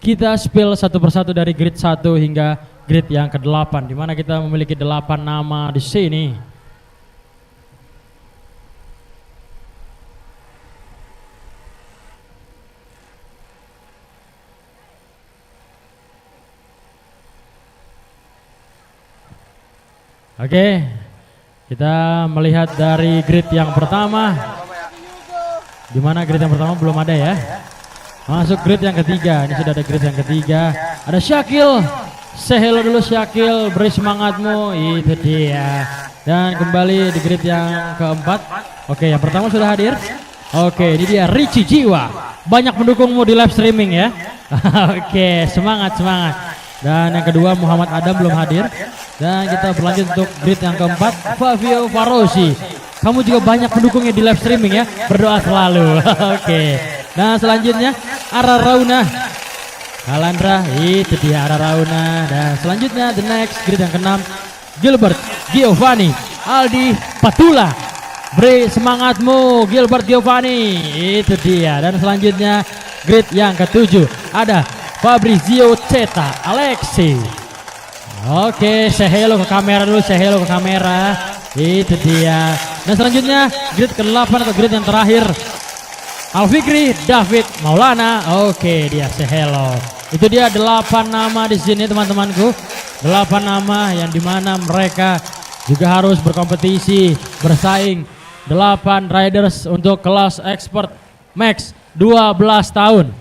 kita spill satu persatu dari grid 1 hingga grid yang ke-8, di mana kita memiliki 8 nama di sini. Oke, kita melihat dari grid yang pertama. Di mana grid yang pertama belum ada ya. Masuk grid yang ketiga. Ini sudah ada grid yang ketiga. Ada Syakil. Say hello dulu Syakil, beri semangatmu. Itu dia. Dan kembali di grid yang keempat. Oke, yang pertama sudah hadir. Oke, ini dia Richie Jiwa. Banyak pendukungmu di live streaming ya. Oke, semangat. Dan yang kedua Muhammad Adam belum hadir. Dan kita berlanjut untuk grid yang keempat, Fabio Farosi. Kamu juga banyak pendukungnya di live streaming ya. Berdoa selalu. Oke. Nah selanjutnya Ara Rauna. Kalandra, itu dia Ara Rauna. Dan selanjutnya the next grid yang keenam, Gilbert Giovanni Aldi Patula. Beri semangatmu Gilbert Giovanni. Itu dia. Dan selanjutnya grid yang ketujuh ada Fabrizio Ceta Alexi. Oke, say hello ke kamera dulu, say hello ke kamera. Itu dia. Dan selanjutnya grid ke-8 atau grid yang terakhir, Alfikri David Maulana. Oke, dia say hello. Itu dia 8 nama di sini teman-temanku. 8 nama yang dimana mereka juga harus berkompetisi, bersaing. 8 riders untuk kelas expert max 12 tahun.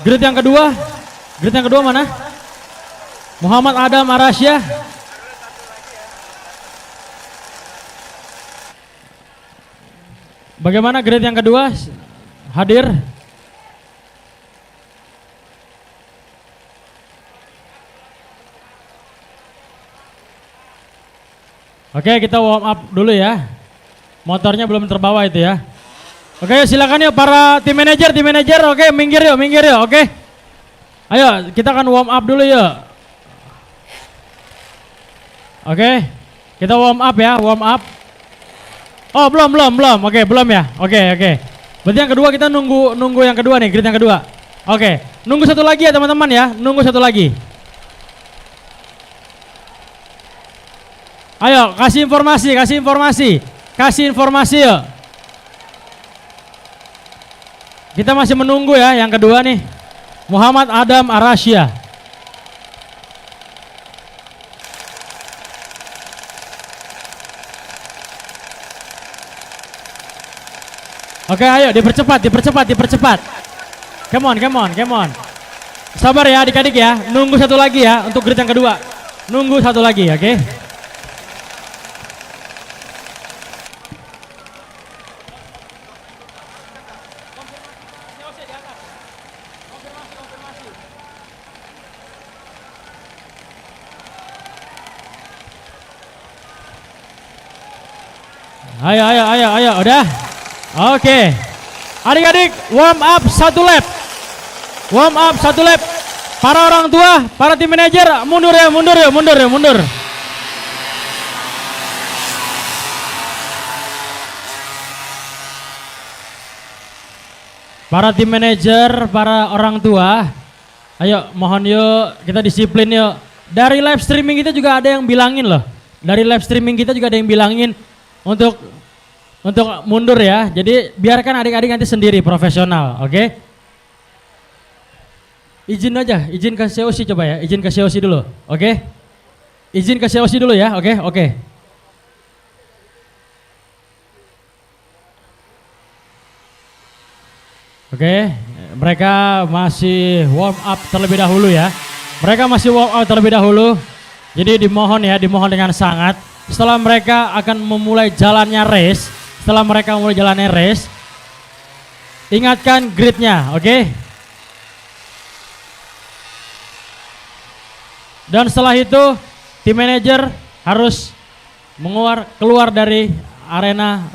Grid yang kedua mana? Muhammad Adam Arasya. Bagaimana grid yang kedua? Hadir? Oke, kita warm up dulu ya. Motornya belum terbawa itu ya. Oke, silakan yuk para tim manajer. Oke, minggir yuk. Oke. Ayo, kita akan warm up dulu yuk. Oke, kita warm up ya, warm up. Oh, belum. Oke, belum ya. Oke. Berarti yang kedua kita nunggu yang kedua nih, grid yang kedua. Oke, nunggu satu lagi ya teman-teman ya, nunggu satu lagi. Ayo, kasih informasi yuk. Kita masih menunggu ya yang kedua nih, Muhammad Adam Arasya. Oke, ayo dipercepat. Come on. Sabar ya adik-adik ya, nunggu satu lagi ya untuk grid yang kedua. Nunggu satu lagi, oke? Ayo, udah. Oke. Adik-adik, warm up satu lap. Para orang tua, para tim manajer, mundur. Para tim manajer, para orang tua, ayo mohon yuk, kita disiplin yuk. Dari live streaming kita juga ada yang bilangin loh. Untuk mundur ya. Jadi biarkan adik-adik nanti sendiri profesional, oke? Izin ke COC coba ya. Izin ke COC dulu, oke? Izin ke COC dulu ya, oke? Oke, mereka masih warm up terlebih dahulu ya. Jadi dimohon dengan sangat. Setelah mereka akan memulai jalannya race, ingatkan gridnya, oke? Dan setelah itu tim manajer harus keluar dari arena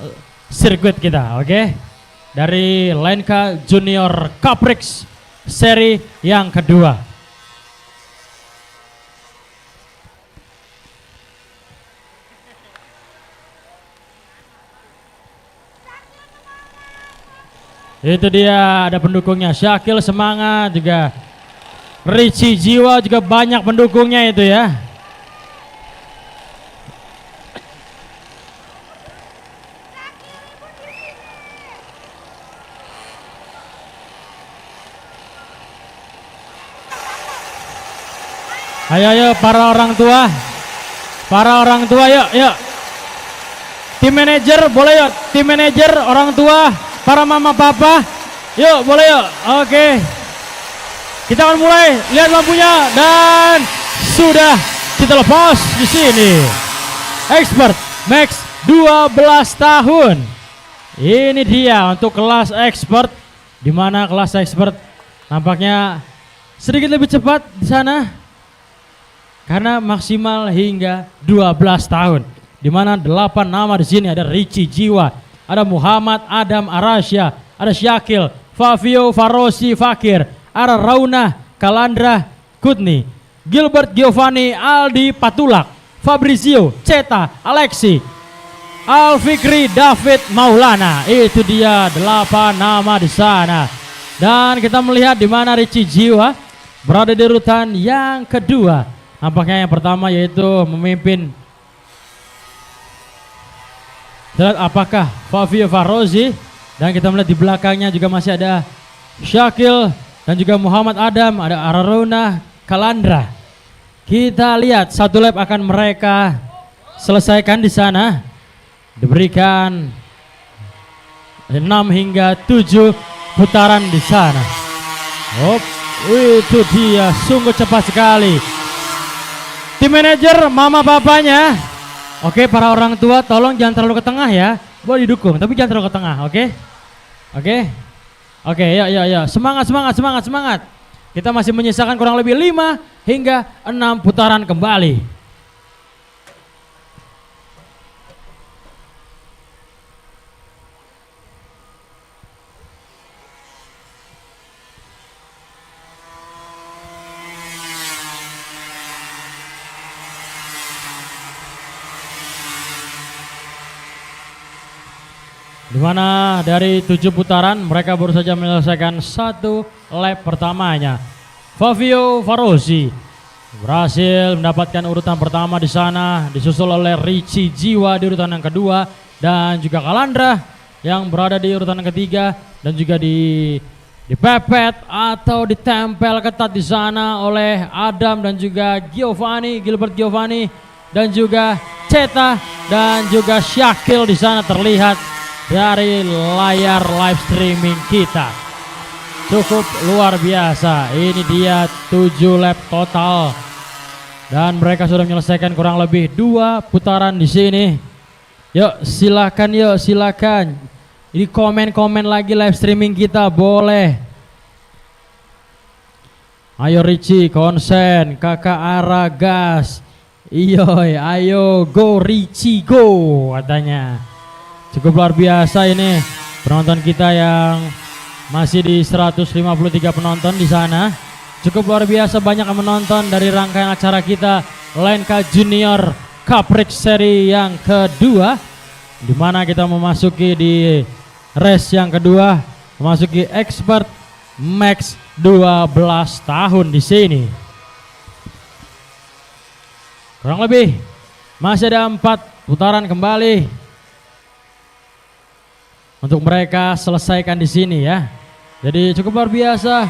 sirkuit kita, oke? Dari Lenka Junior Caprix seri yang kedua. Itu dia ada pendukungnya, Syakil semangat juga. Richie Jiwa juga banyak pendukungnya itu ya. Ayo para orang tua. Para orang tua yuk. Tim manajer boleh yuk, tim manajer, orang tua, para mama papa. Yuk boleh yuk. Oke. Kita akan mulai, lihat lampunya dan sudah kita lepas di sini. Expert Max 12 tahun. Ini dia untuk kelas expert, di mana kelas expert nampaknya sedikit lebih cepat di sana karena maksimal hingga 12 tahun. Di mana 8 nama di sini, ada Richie Jiwa, ada Muhammad Adam Arasya, ada Syakil, Fabio Farosi Fakir, ada Rauna Kalandra Kutni, Gilbert Giovanni Aldi Patulak, Fabrizio Ceta Alexi, Alfikri David Maulana. Itu dia 8 nama di sana. Dan kita melihat di mana Richie Jiwa berada di urutan yang kedua. Nampaknya yang pertama yaitu memimpin. Lihat apakah Fabio Farozi, dan kita melihat di belakangnya juga masih ada Syakil dan juga Muhammad Adam, ada Araruna Kalandra. Kita lihat satu lap akan mereka selesaikan di sana. Diberikan 6 hingga 7 putaran di sana. Itu dia, sungguh cepat sekali. Tim manajer, mama papanya. Oke, para orang tua tolong jangan terlalu ke tengah ya. Boleh didukung tapi jangan terlalu ke tengah, oke? Oke, ya. Semangat. Kita masih menyisakan kurang lebih 5 hingga 6 putaran kembali. Di mana dari 7 putaran mereka baru saja menyelesaikan 1 lap pertamanya. Fabio Farozi berhasil mendapatkan urutan pertama di sana, disusul oleh Richie Jiwa di urutan yang kedua, dan juga Kalandra yang berada di urutan yang ketiga, dan juga dipepet atau ditempel ketat di sana oleh Adam dan juga Gilbert Giovanni, dan juga Ceta dan juga Syakil di sana terlihat dari layar live streaming kita. Cukup luar biasa. Ini dia 7 lap total dan mereka sudah menyelesaikan kurang lebih 2 putaran di sini. Yuk silakan. Ini komen lagi live streaming kita boleh. Ayo Richie konsen, kakak Ara gas. Ayo go Richie go katanya. Cukup luar biasa ini penonton kita yang masih di 153 penonton di sana. Cukup luar biasa banyak yang menonton dari rangkaian acara kita Lenka Junior Cup Race Seri yang kedua, di mana kita memasuki di race yang kedua, memasuki Expert Max 12 tahun di sini. Kurang lebih masih ada 4 putaran kembali untuk mereka selesaikan di sini ya. Jadi cukup luar biasa.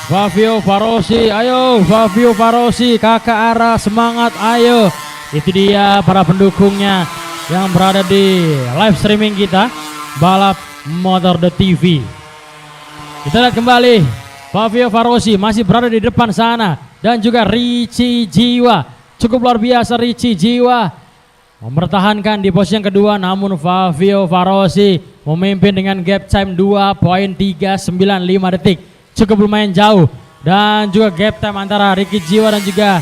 Fabio Farosi, kakak Ara semangat, ayo. Itu dia para pendukungnya yang berada di live streaming kita Balap Motor The TV. Kita lihat kembali Fabio Farosi masih berada di depan sana, dan juga Richie Jiwa. Cukup luar biasa Richie Jiwa mempertahankan di posisi yang kedua, namun Fabio Farosi memimpin dengan gap time 2.395 detik. Cukup lumayan jauh. Dan juga gap time antara Richie Jiwa dan juga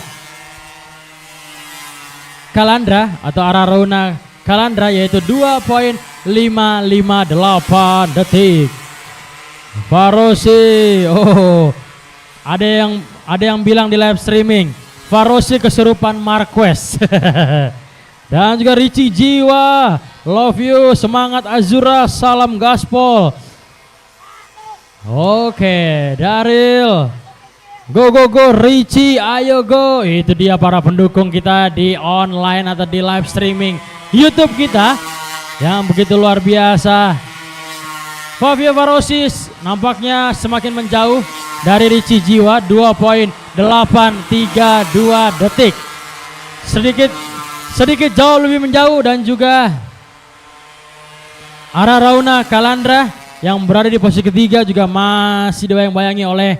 Kalandra atau Araruna Kalandra yaitu 2.558 detik. Farosi, ada yang bilang di live streaming Farosi kesurupan Marquez. Dan juga Richie Jiwa love you, semangat Azura, salam gaspol. Oke, Daryl, go go go, Richie, ayo go. Itu dia para pendukung kita di online atau di live streaming YouTube kita yang begitu luar biasa. Fabio Varosis nampaknya semakin menjauh dari Richie Jiwa, 2.832 detik. Sedikit jauh lebih menjauh, dan juga Ara Rauna Kalandra yang berada di posisi ketiga juga masih dibayang-bayangi oleh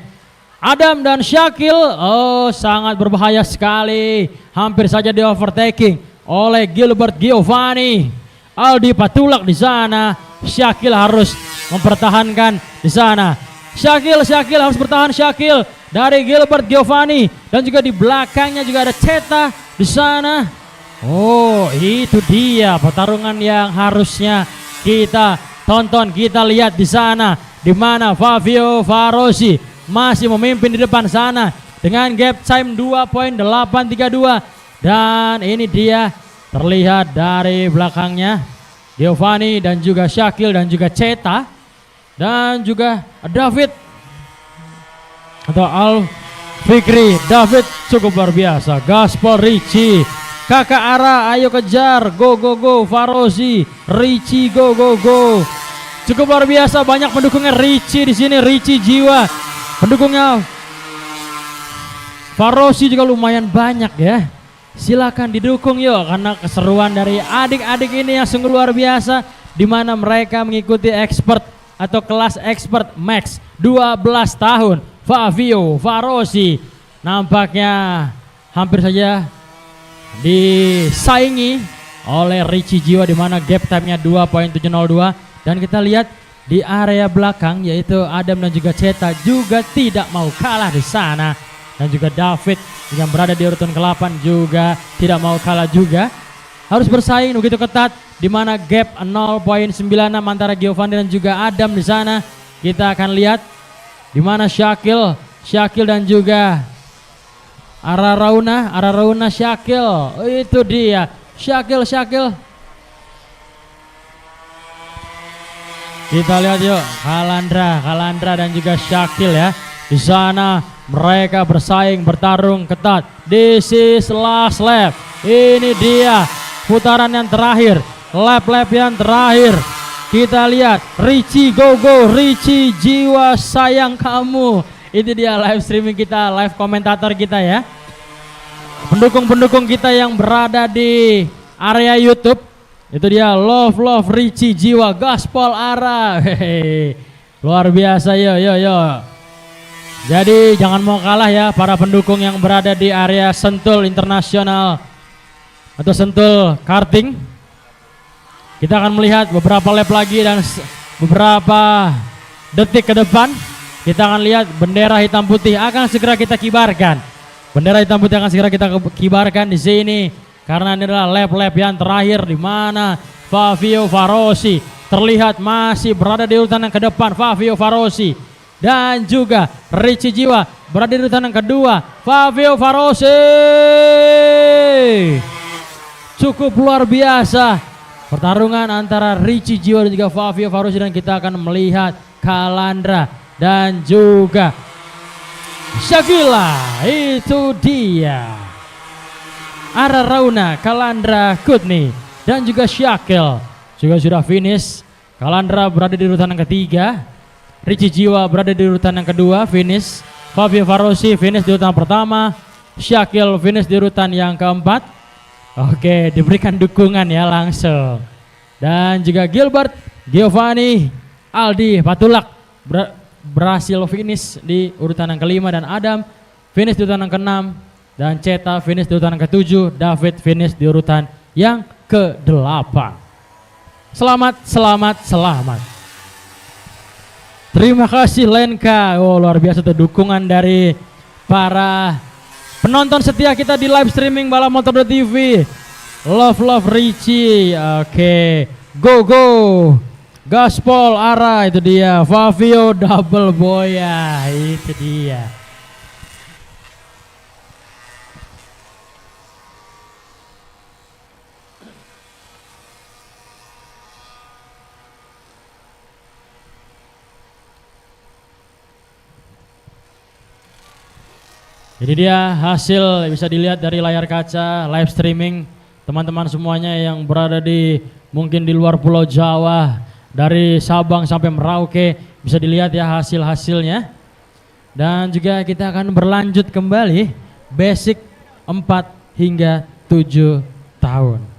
Adam dan Syakil. Oh, sangat berbahaya sekali. Hampir saja di overtaking oleh Gilbert Giovanni. Aldi Patulak di sana. Syakil harus mempertahankan di sana. Syakil harus bertahan. Syakil dari Gilbert Giovanni, dan juga di belakangnya juga ada Ceta di sana. Oh, itu dia pertarungan yang harusnya kita tonton, kita lihat di sana, di mana Fabio Varosi masih memimpin di depan sana dengan gap time 2.832, dan ini dia terlihat dari belakangnya Giovanni dan juga Syakil dan juga Ceta dan juga David atau Al Fikri. David cukup luar biasa. Gaspol, Richie, Kakak Ara, ayo kejar, go go go, Varosi, Richie, go go go. Cukup luar biasa, banyak pendukungnya Richie di sini. Richie Jiwa, pendukungnya Varosi juga lumayan banyak ya. Silakan didukung yuk, karena keseruan dari adik-adik ini yang sungguh luar biasa, di mana mereka mengikuti expert atau kelas expert max 12 tahun. Fabio Varosi nampaknya hampir saja disaingi oleh Richie Jiwa, di mana gap time-nya 2.702, dan kita lihat di area belakang yaitu Adam dan juga Ceta juga tidak mau kalah di sana, dan juga David yang berada di urutan ke-8 juga tidak mau kalah juga. Harus bersaing begitu ketat, di mana gap 0.96 antara Giovanni dan juga Adam di sana. Kita akan lihat di mana Syakil dan juga Ara Rauna Syakil. Itu dia Syakil. Kita lihat yuk Kalandra dan juga Syakil ya. Di sana mereka bertarung ketat. This is last lap. Ini dia putaran yang terakhir, lap yang terakhir. Kita lihat Richie, go go Richie Jiwa, sayang kamu. Itu dia live streaming kita, live komentator kita ya. Pendukung-pendukung kita yang berada di area YouTube. Itu dia love Richie Jiwa, gaspol Ara. Hehehe. Luar biasa yo. Jadi jangan mau kalah ya para pendukung yang berada di area Sentul Internasional atau Sentul Karting. Kita akan melihat beberapa lap lagi dan beberapa detik ke depan. Kita akan lihat bendera hitam putih akan segera kita kibarkan. Bendera hitam putih akan segera kita kibarkan di sini, karena ini adalah lap yang terakhir, di mana Fabio Varosi terlihat masih berada di urutan yang ke depan. Fabio Varosi dan juga Richie Jiwa berada di urutan yang kedua. Fabio Varosi cukup luar biasa pertarungan antara Richie Jiwa dan juga Fabio Varosi, dan kita akan melihat Kalandra dan juga Syakila. Itu dia Ara Rauna, Kalandra Kutni dan juga Syakil juga sudah finish. Kalandra berada di urutan yang ketiga, Richie Jiwa berada di urutan yang kedua, finish. Fabio Varosi finish di urutan pertama, Syakil finish di urutan yang keempat. Oke, diberikan dukungan ya langsung. Dan juga Gilbert Giovanni, Aldi Patulak berhasil finish di urutan yang kelima, dan Adam finish di urutan yang keenam, dan Ceta finish di urutan yang ketujuh, David finish di urutan yang ke-8. Selamat. Terima kasih Lenka. Oh, luar biasa tuh dukungan dari para penonton setia kita di live streaming Balap Motor TV. Love Richie. Oke, go gaspol Ara, itu dia Fabio double boya, itu dia. Ini dia hasil bisa dilihat dari layar kaca live streaming teman-teman semuanya yang berada di mungkin di luar Pulau Jawa, dari Sabang sampai Merauke, bisa dilihat ya hasil-hasilnya. Dan juga kita akan berlanjut kembali basic 4 hingga 7 tahun.